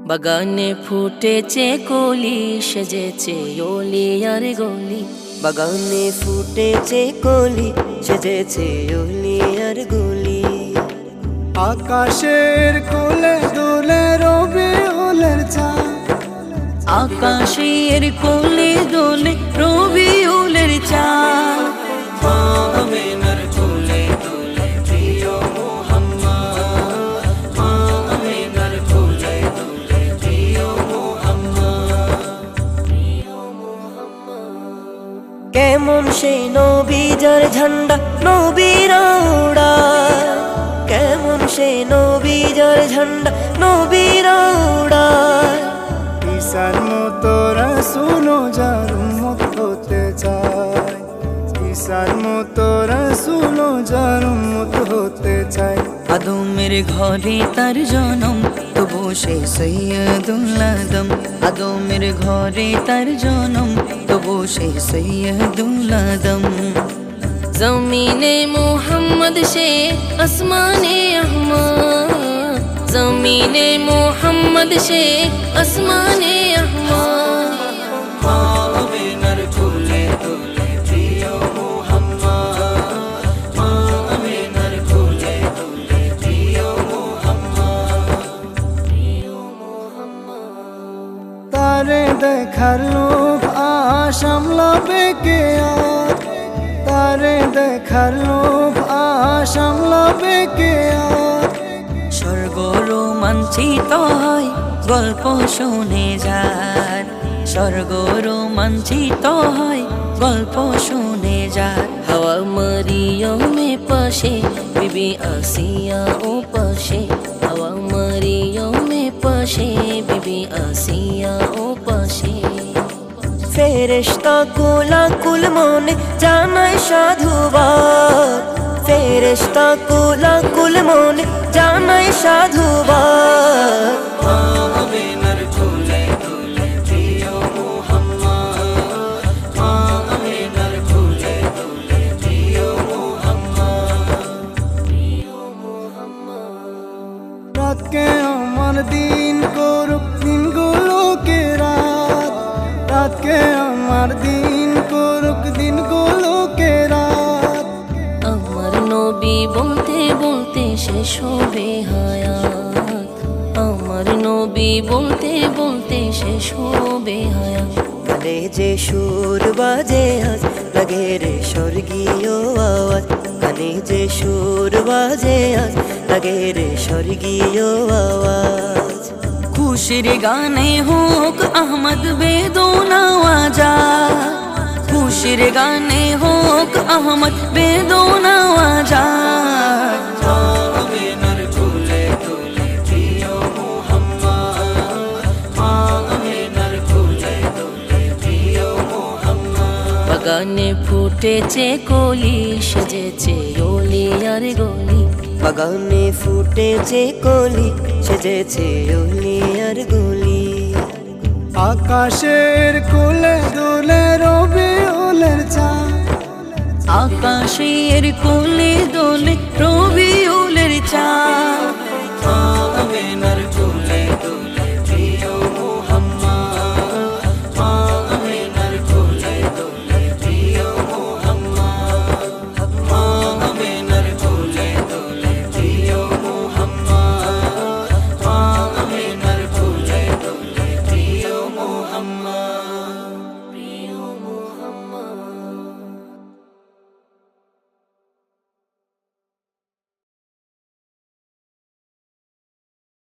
বাগানে ফুটেছে কলি, সেজেছে অলি আর গলি। বাগানে ফুটেছে কলি, সেজেছে অলি আর গলি। আকাশের কোলে দোলে রবিউলের চাঁদ, আকাশের কোলে দোলে রবিউলের চাঁদ। আমিনার কোলে দোলে প্রিয় মুহাম্মদ, আমিনার কোলে দোলে প্রিয় মুহাম্মদ। কেমন সেই নবী যার ঝান্ডা নবীরা উড়ায়, কেমন সেই নবী যার ঝান্ডা নবীরা উড়ায়। ঈসার মতো রাসূল যার উম্মত হতে চায়, ঈসার মতো রাসূল যার উম্মত হতে চায়। আদমের ঘরে তার জনম, তবু সে সৈয়দুল আদম। আদমের ঘরে তার জনম, তবু সে সৈয়দুল আদম। জমিনে মুহাম্মদ সে আসমানে আহমদ, জমিনে মুহাম্মদ সে আসমানে আহমদ। আমিনার কোলে দোলে প্রিয় মুহাম্মদ, আমিনার কোলে দোলে প্রিয় মুহাম্মদ। তারে দেখার লোভ সামলাবে কে আর, তারে দেখার লোভ সামলাবে কে আর। স্বর্গ রোমাঞ্চিত হয় গল্প শুনে যার, স্বর্গ রোমাঞ্চিত হয় গল্প শুনে যার। হাওয়া মরিয়মে পাশে, বিবি আসিয়া ও পাশে। হাওয়া মরিয়মে পাশে, বিবি আসিয়া ও পাশে। ফেরেশতা কুল মনে জানায় সাধুবাদ, ফেরেশতা কুল মনে জানায় সাধুবাদ। আমিনার কোলে দোলে প্রিয় মুহাম্মদ, আমিনার কোলে দোলে প্রিয় মুহাম্মদ। রাতকে আমার দিন করুক দিনগুলোকে রাত, রাতকে আমার দিন করুক দিনগুলোকে রাত। আমার নবী বলতে বলতে শেষ হবে হায়াত, আমার নবী বলতে বলতে শেষ হবে হায়াত। কানে যে সুর বাজে আজ লাগে রে স্বর্গীয় আওয়াজ, কানে যে সুর বাজে আজ লাগে রে স্বর্গীয় আওয়াজ। খুশির গানে হোক আহমদ বেদনা আজাদ, খুশির গানে হোক আহমদ বেদনা আজাদ। আমিনার কোলে দোলে প্রিয় মুহাম্মদ, আমিনার কোলে দোলে প্রিয় মুহাম্মদ। বাগানে ফুটেছে কলি, সেজেছে অলি আর গলি। বাগানে ফুটেছে কলি, সেজেছে অলি আর গলি। আকাশের কোলে দোলে রবিউলের চাঁদ, আকাশের কোলে দোলে রবিউলের চাঁদ। আমিনার